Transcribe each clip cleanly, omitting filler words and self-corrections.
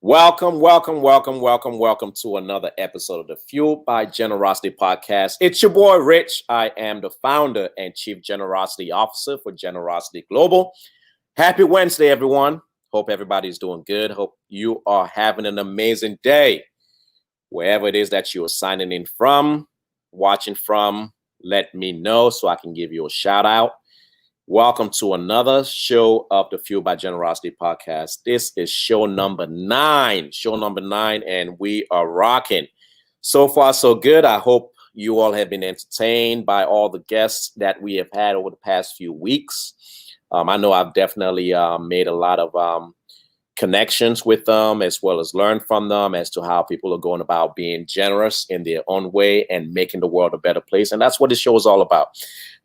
Welcome to another episode of the Fueled by Generosity podcast. It's your boy, Rich. I am the founder and chief generosity officer for Generosity Global. Happy Wednesday, everyone. Hope everybody's doing good. Hope you are having an amazing day. Wherever it is that you are signing in from, watching from, let me know so I can give you a shout out. Welcome to another show of the Fuel by Generosity podcast. This is show number 9, and we are rocking. So far, so good. I hope you all have been entertained by all the guests that we have had over the past few weeks. I know I've definitely made a lot of connections with them, as well as learn from them as to how people are going about being generous in their own way and making the world a better place. And that's what the show is all about.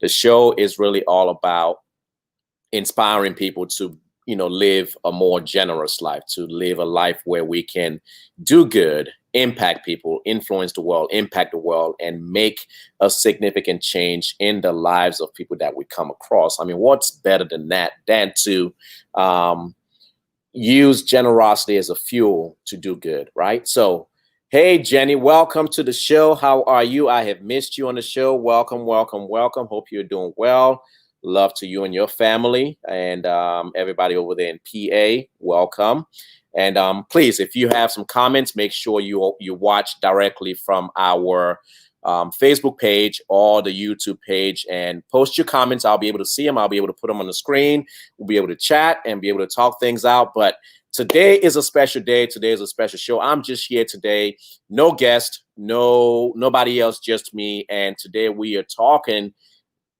The show is really all about inspiring people to, live a more generous life, to live a life where we can do good, impact people, influence the world, impact the world, and make a significant change in the lives of people that we come across. I mean, what's better than that, than to use generosity as a fuel to do good, right? So, hey, Jenny, welcome to the show. How are you? I have missed you on the show. Welcome. Hope you're doing well. Love to you and your family, and everybody over there in PA, welcome. And please, if you have some comments, make sure you watch directly from our Facebook page or the YouTube page and post your comments. I'll be able to see them. I'll be able to put them on the screen. We'll be able to chat and be able to talk things out. But today is a special day. Today is a special show. I'm just here today. No guest, nobody else, just me. And today we are talking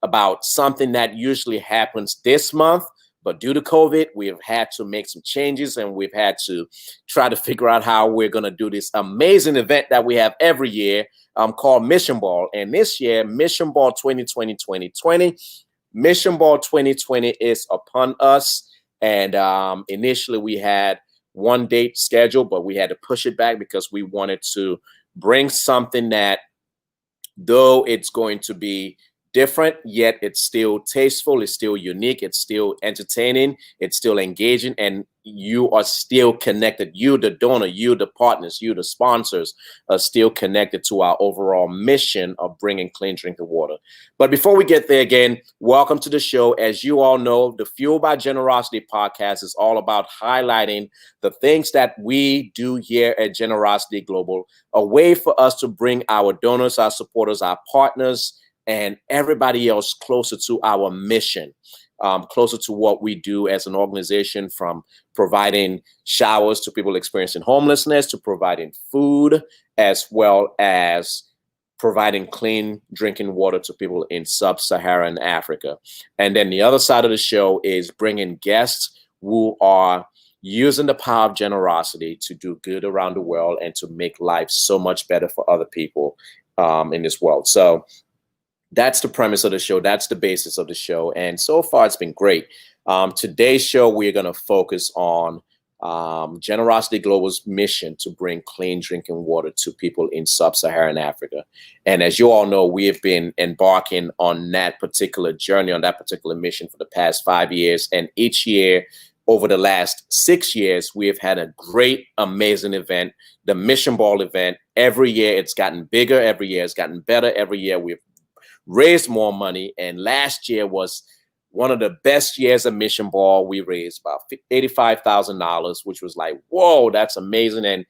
about something that usually happens this month. But due to COVID, we have had to make some changes, and we've had to try to figure out how we're going to do this amazing event that we have every year called Mission Ball. And this year, Mission Ball 2020. Mission Ball 2020 is upon us. And initially, we had one date scheduled, but we had to push it back because we wanted to bring something that, though it's going to be different, yet it's still tasteful, it's still unique, it's still entertaining, it's still engaging, and you are still connected. You, the donor, you, the partners, you, the sponsors, are still connected to our overall mission of bringing clean drinking water. But before we get there, again, welcome to the show. As you all know, the Fuel by Generosity podcast is all about highlighting the things that we do here at Generosity Global, a way for us to bring our donors, our supporters, our partners, and everybody else closer to our mission, closer to what we do as an organization, from providing showers to people experiencing homelessness, to providing food, as well as providing clean drinking water to people in sub-Saharan Africa. And then the other side of the show is bringing guests who are using the power of generosity to do good around the world and to make life so much better for other people in this world. So that's the premise of the show. That's the basis of the show. And so far, it's been great. Today's show, we're going to focus on Generosity Global's mission to bring clean drinking water to people in sub-Saharan Africa. And as you all know, we have been embarking on that particular journey, on that particular mission for the past 5 years. And each year, over the last 6 years, we have had a great, amazing event, the Mission Ball event. Every year, it's gotten bigger. Every year, it's gotten better. Every year, we've raised more money, and last year was one of the best years of Mission Ball. We raised about $85,000, which was like, whoa, that's amazing. And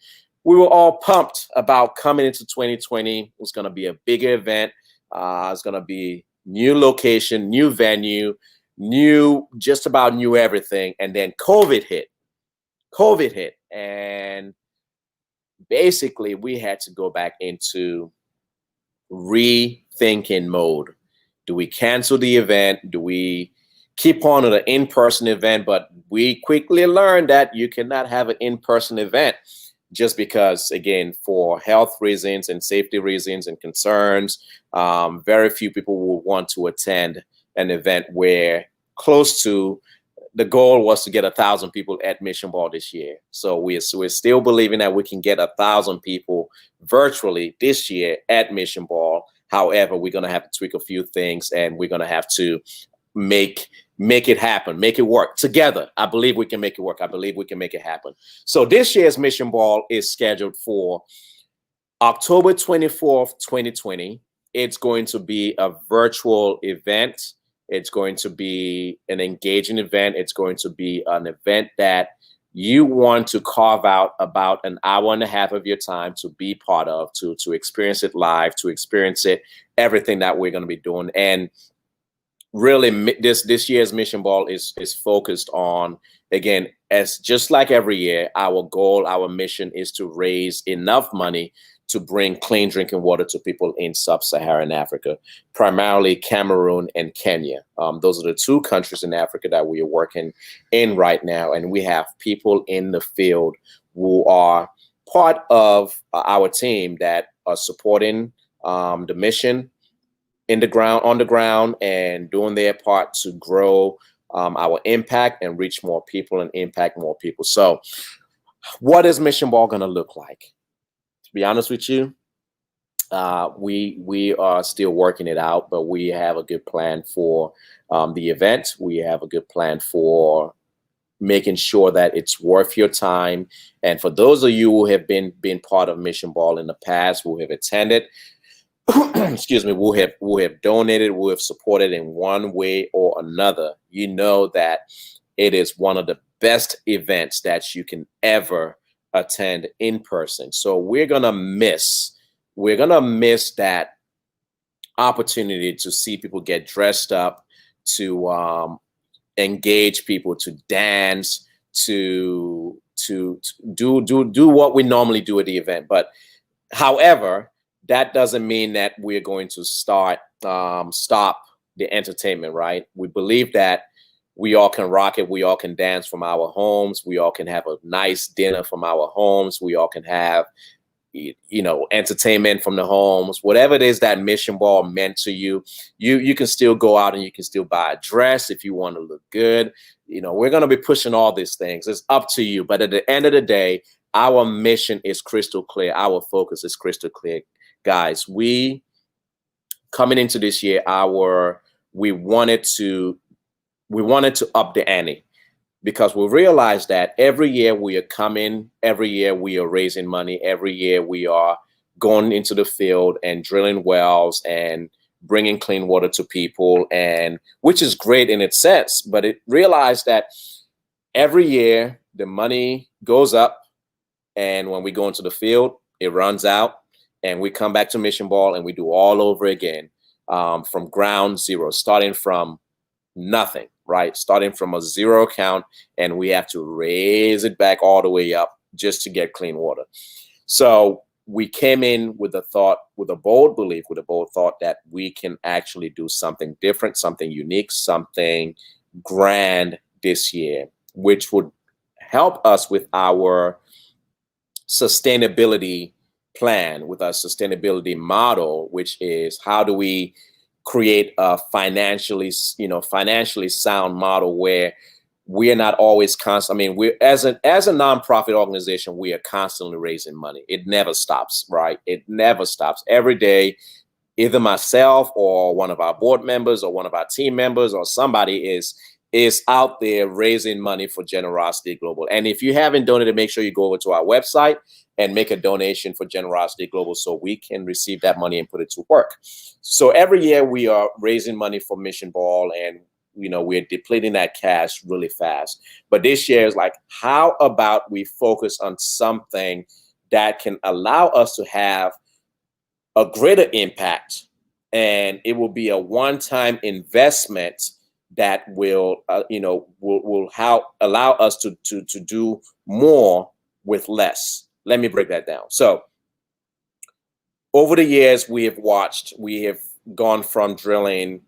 we were all pumped about coming into 2020. It was going to be a bigger event. It's going to be new location, new venue, just about new everything. And then COVID hit. And basically we had to go back into rethinking mode. Do we cancel the event? Do we keep on with an in-person event? But we quickly learned that you cannot have an in-person event just because, again, for health reasons and safety reasons and concerns, very few people will want to attend an event where close to the goal was to get 1,000 people at Mission Ball this year. So we're still believing that we can get 1,000 people virtually this year at Mission Ball. However, we're going to have to tweak a few things, and we're going to have to make it happen, make it work together. I believe we can make it work. I believe we can make it happen. So this year's Mission Ball is scheduled for October 24th, 2020. It's going to be a virtual event. It's going to be an engaging event. It's going to be an event that you want to carve out about an hour and a half of your time to be part of, to experience it live, to experience it, everything that we're going to be doing. And really, this year's Mission Ball is focused on, again, as just like every year, our goal, our mission is to raise enough money to bring clean drinking water to people in sub-Saharan Africa, primarily Cameroon and Kenya. Those are the two countries in Africa that we are working in right now. And we have people in the field who are part of our team that are supporting the mission on the ground, and doing their part to grow our impact and reach more people and impact more people. So what is Mission Ball going to look like? To be honest with you, we are still working it out, but we have a good plan for the event. We have a good plan for making sure that it's worth your time. And for those of you who have been part of Mission Ball in the past, who have attended, excuse me, who have donated, who have supported in one way or another, you know that it is one of the best events that you can ever attend in person. So we're gonna miss that opportunity to see people get dressed up, to engage people, to dance, to do what we normally do at the event. But however, that doesn't mean that we're going to stop the entertainment, right? We believe that we all can rock it. We all can dance from our homes. We all can have a nice dinner from our homes. We all can have, entertainment from the homes. Whatever it is that Mission Ball meant to you, you can still go out and you can still buy a dress if you want to look good. We're going to be pushing all these things. It's up to you. But at the end of the day, our mission is crystal clear. Our focus is crystal clear. Guys, we coming into this year, we wanted to up the ante, because we realized that every year we are coming, every year we are raising money, every year we are going into the field and drilling wells and bringing clean water to people, and which is great in its sense. But it realized that every year the money goes up, and when we go into the field, it runs out. And we come back to Mission Ball and we do all over again, from ground zero, starting from nothing, right? Starting from a zero account, and we have to raise it back all the way up just to get clean water. So we came in with a bold belief, with a bold thought that we can actually do something different, something unique, something grand this year, which would help us with our sustainability plan, with our sustainability model, which is how do we create a financially sound model where we are not always constant. I mean, we're as a nonprofit organization, we are constantly raising money. It never stops, right? It never stops. Every day, either myself or one of our board members or one of our team members or somebody is out there raising money for Generosity Global. And if you haven't donated, make sure you go over to our website and make a donation for Generosity Global so we can receive that money and put it to work. So every year we are raising money for Mission Ball, and we're depleting that cash really fast. But this year is like, how about we focus on something that can allow us to have a greater impact, and it will be a one-time investment that will allow us to do more with less. Let me break that down. So over the years, we have gone from drilling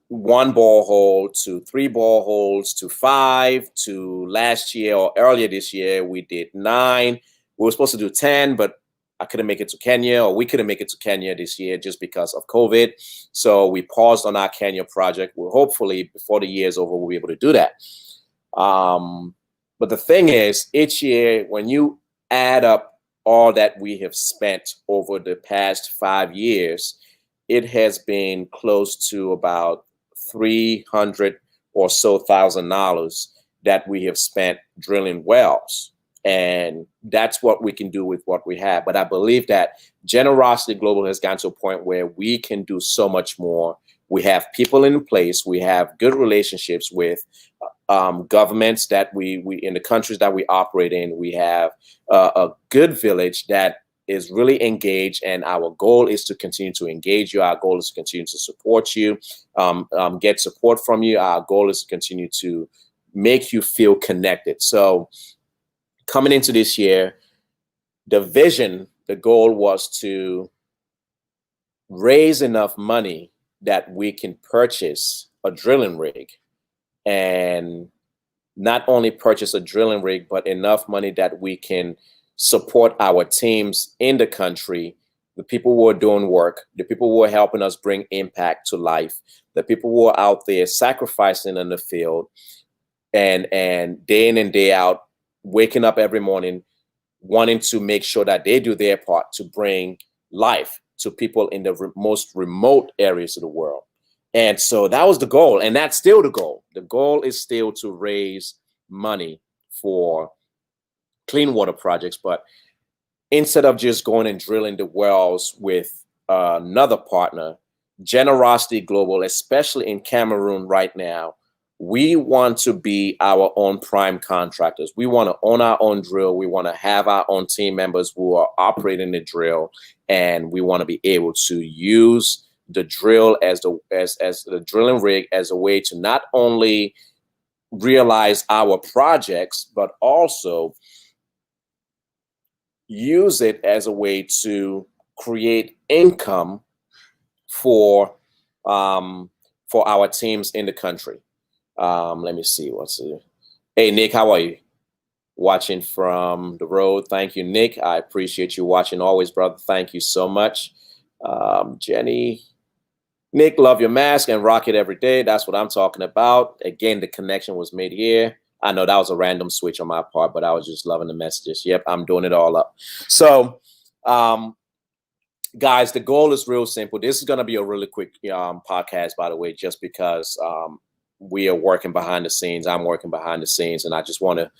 one borehole to 3 boreholes to 5, to last year or earlier this year, we did 9. We were supposed to do 10, but I couldn't make it to Kenya, or we couldn't make it to Kenya this year just because of COVID. So we paused on our Kenya project. Well, hopefully before the year is over, we'll be able to do that. But the thing is, each year, when you add up all that we have spent over the past 5 years, it has been close to about $300 or so thousand dollars that we have spent drilling wells. And that's what we can do with what we have. But I believe that Generosity Global has gotten to a point where we can do so much more. We have people in place. We have good relationships with governments that we in the countries that we operate in. We have a good village that is really engaged, and our goal is to continue to engage you. Our goal is to continue to support you, get support from you. Our goal is to continue to make you feel connected. So coming into this year, the goal was to raise enough money that we can purchase a drilling rig, and not only purchase a drilling rig, but enough money that we can support our teams in the country, the people who are doing work, the people who are helping us bring impact to life, the people who are out there sacrificing in the field and day in and day out, waking up every morning, wanting to make sure that they do their part to bring life to people in the most remote areas of the world. And so that was the goal, and that's still the goal. The goal is still to raise money for clean water projects, but instead of just going and drilling the wells with another partner, Generosity Global, especially in Cameroon right now, we want to be our own prime contractors. We want to own our own drill. We want to have our own team members who are operating the drill, and we want to be able to use the drill as the drilling rig as a way to not only realize our projects, but also use it as a way to create income for our teams in the country. Let me see what's it. Hey Nick, how are you? Watching from the road. Thank you, Nick. I appreciate you watching always, brother. Thank you so much. Jenny, Nick, love your mask and rock it every day. That's what I'm talking about. Again, the connection was made here. I know that was a random switch on my part, but I was just loving the messages. Yep, I'm doing it all up. So, guys, the goal is real simple. This is going to be a really quick podcast, by the way, just because we are working behind the scenes. I'm working behind the scenes, and I just want to,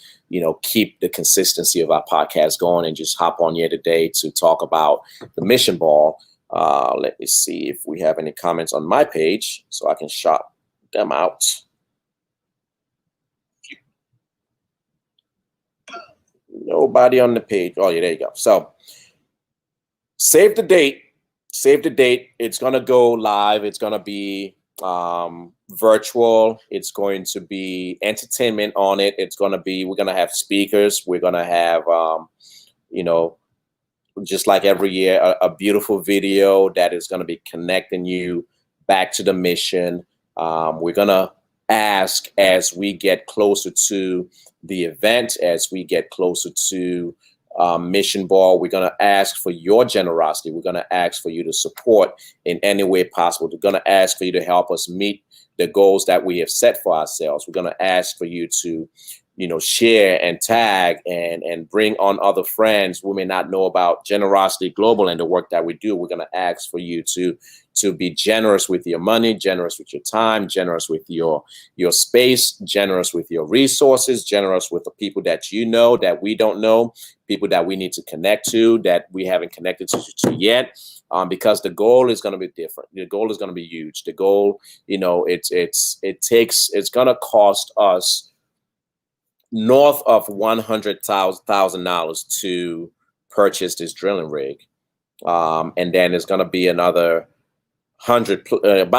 keep the consistency of our podcast going and just hop on here today to talk about the mission ball. Let me see if we have any comments on my page so I can shout them out. Nobody on the page. Oh, yeah, there you go. So save the date. Save the date. It's going to go live. It's going to be virtual. It's going to be entertainment on it. We're going to have speakers. We're going to have, just like every year, a beautiful video that is going to be connecting you back to the mission. We're going to ask as we get closer to the event, as we get closer to Mission Ball, we're going to ask for your generosity. We're going to ask for you to support in any way possible. We're going to ask for you to help us meet the goals that we have set for ourselves. We're going to ask for you to, share and tag and bring on other friends who may not know about Generosity Global and the work that we do. We're going to ask for you to be generous with your money, generous with your time, generous with your space, generous with your resources, generous with the people that you know that we don't know, people that we need to connect to that we haven't connected to yet, because the goal is going to be different. The goal is going to be huge. The goal, it's going to cost us north of $100,000 to purchase this drilling rig, and then it's going to be about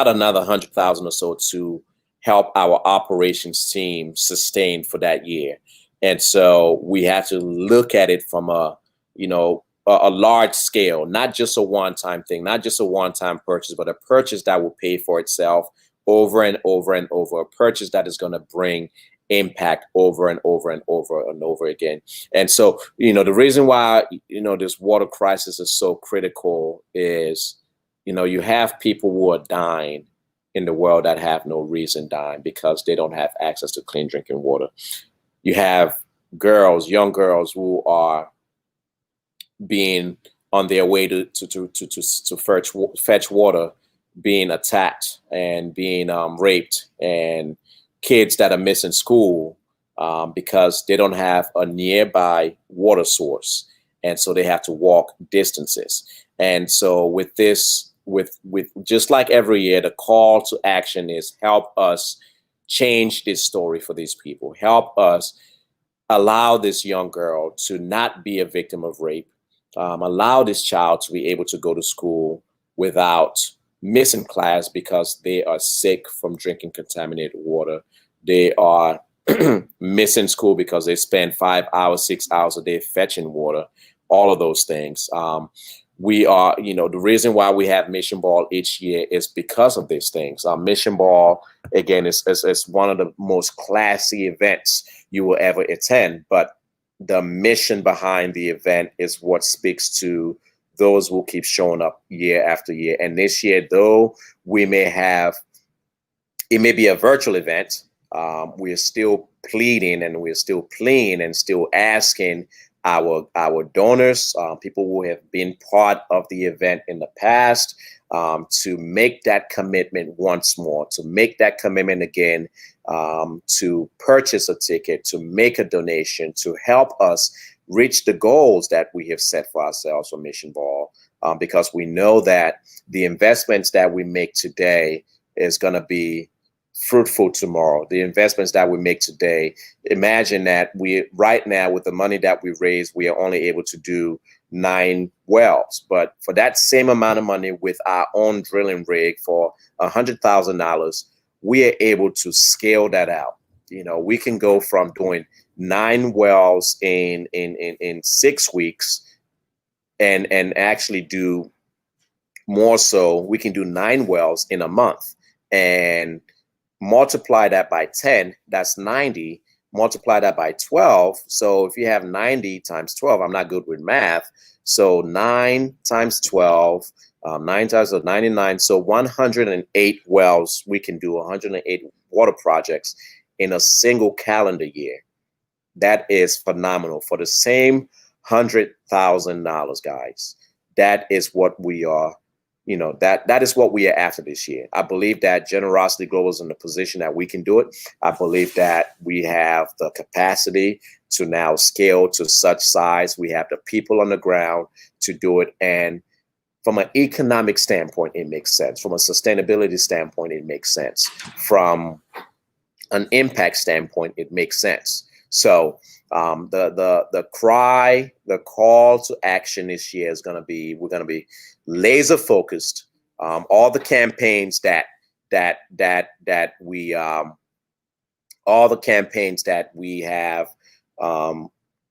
another 100,000 or so to help our operations team sustain for that year. And so we have to look at it from a large scale, not just a one-time thing, not just a one-time purchase, but a purchase that will pay for itself over and over and over, a purchase that is going to bring impact over and over and over and over again. And so, the reason why, this water crisis is so critical is, you have people who are dying in the world that have no reason dying because they don't have access to clean drinking water. You have young girls who are being on their way to fetch water, being attacked and being raped, and kids that are missing school because they don't have a nearby water source, and so they have to walk distances. And so with this, with just like every year, the call to action is help us change this story for these people. Help us allow this young girl to not be a victim of rape. Allow this child to be able to go to school without missing class because they are sick from drinking contaminated water. They are missing school because they spend 5 hours, 6 hours a day fetching water. All of those things. We are, the reason why we have Mission Ball each year is because of these things. Mission Ball, again, is one of the most classy events you will ever attend, but the mission behind the event is what speaks to those who keep showing up year after year. And this year, though it may be a virtual event, we're still pleading and we're still pleading and still asking our donors, people who have been part of the event in the past, to make that commitment once more, to make that commitment again, to purchase a ticket, to make a donation, to help us reach the goals that we have set for ourselves for Mission Ball, because we know that the investments that we make today is going to be fruitful tomorrow. The investments that we make today, imagine that right now with the money that we raise, we are only able to do 9 wells, but for that same amount of money with our own drilling rig for $100,000, we are able to scale that out. We can go from doing 9 wells in 6 weeks and actually do more. So we can do 9 wells in a month and multiply that by 10, that's 90. Multiply that by 12. So if you have 90 times 12, I'm not good with math. So 9 times 12, 9 times 99. So 108 wells. We can do 108 water projects in a single calendar year. That is phenomenal for the same $100,000, guys. That is what we are. That is what we are after this year. I believe that Generosity Global is in the position that we can do it. I believe that we have the capacity to now scale to such size. We have the people on the ground to do it. And from an economic standpoint, it makes sense. From a sustainability standpoint, it makes sense. From an impact standpoint, it makes sense. So the call to action this year is going to be, we're going to be laser focused. All the campaigns that we have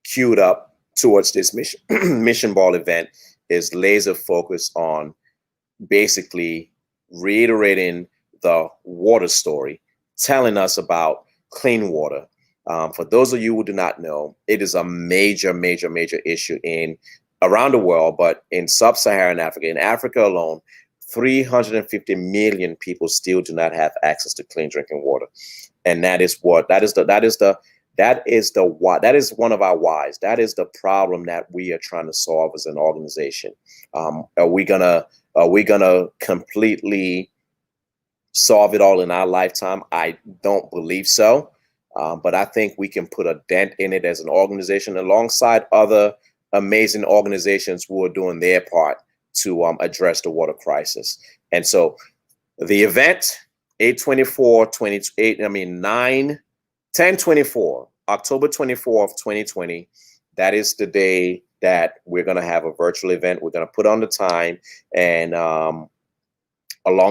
queued up towards this mission ball event is laser focused on basically reiterating the water story, telling us about clean water. For those of you who do not know, it is a major issue around the world, but in sub-Saharan Africa, in Africa alone, 350 million people still do not have access to clean drinking water. And that is one of our whys. That is the problem that we are trying to solve as an organization. Are we gonna completely solve it all in our lifetime? I don't believe so. But I think we can put a dent in it as an organization alongside other amazing organizations who are doing their part to address the water crisis. And so the event, 10/24, October 24th, 2020, that is the day that we're going to have a virtual event. We're going to put on the time, and along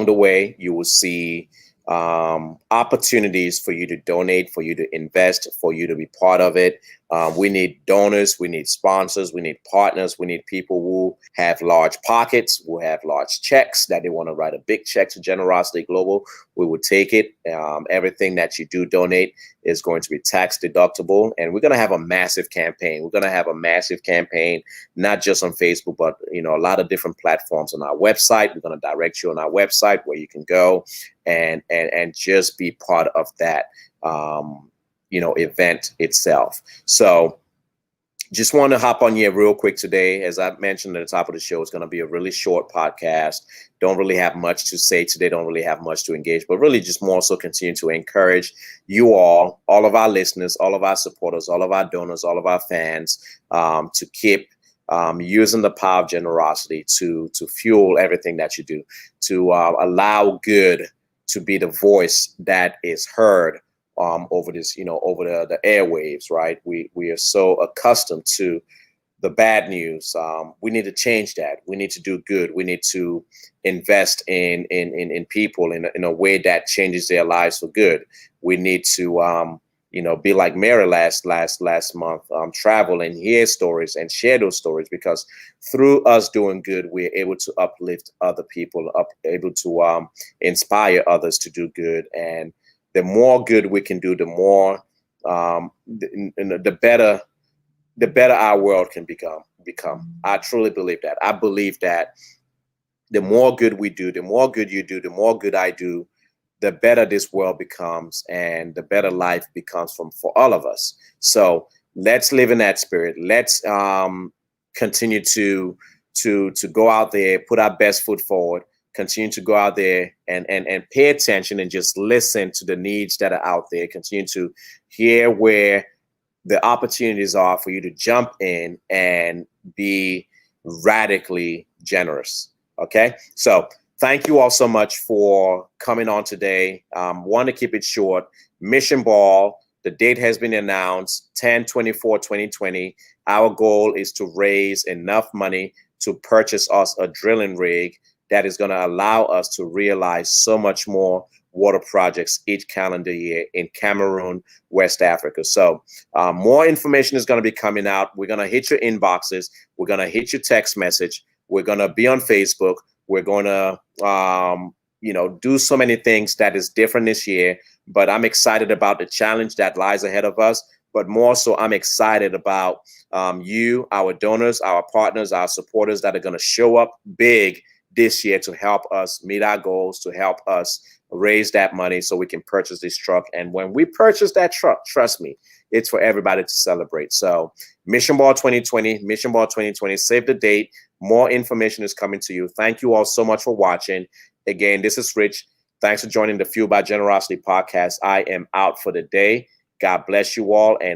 the way, you will see opportunities for you to donate, for you to invest, for you to be part of it. We need donors, we need sponsors, we need partners, we need people who have large pockets, who have large checks that they want to write a big check to Generosity Global. We will take it. Everything that you do donate is going to be tax deductible, and we're going to have a massive campaign. We're going to have a massive campaign, not just on Facebook, but a lot of different platforms on our website. We're going to direct you on our website where you can go and just be part of that event itself. So Just want to hop on here real quick today. As I mentioned at the top of the show, it's going to be a really short podcast. Don't really have much to say today. Don't really have much to engage, but really just more so continue to encourage you all of our listeners, all of our supporters, all of our donors, all of our fans, to keep using the power of generosity to fuel everything that you do, to allow good to be the voice that is heard over this, over the airwaves, right? We are so accustomed to the bad news. We need to change that. We need to do good. We need to invest in people in a way that changes their lives for good. We need to be like Mary last month, travel and hear stories and share those stories, because through us doing good, we're able to uplift other people, able to inspire others to do good. And the more good we can do, the more the better our world can become. I truly believe that. I believe that the more good we do, the more good you do, the more good I do, the better this world becomes, and the better life becomes for all of us. So let's live in that spirit. Let's continue to go out there, put our best foot forward, continue to go out there and pay attention and just listen to the needs that are out there. Continue to hear where the opportunities are for you to jump in and be radically generous. Okay. So thank you all so much for coming on today. Want to keep it short. Mission Ball, the date has been announced, 10/24/2020. Our goal is to raise enough money to purchase us a drilling rig that is going to allow us to realize so much more water projects each calendar year in Cameroon, West Africa. So more information is going to be coming out. We're going to hit your inboxes. We're going to hit your text message. We're going to be on Facebook. We're going to, do so many things that is different this year. But I'm excited about the challenge that lies ahead of us. But more so, I'm excited about you, our donors, our partners, our supporters that are going to show up big this year to help us meet our goals, to help us raise that money so we can purchase this truck. And when we purchase that truck, trust me, it's for everybody to celebrate. So Mission Ball 2020, save the date. More information is coming to you. Thank you all so much for watching. Again, this is Rich. Thanks for joining the Fuel by Generosity podcast. I am out for the day. God bless you all, and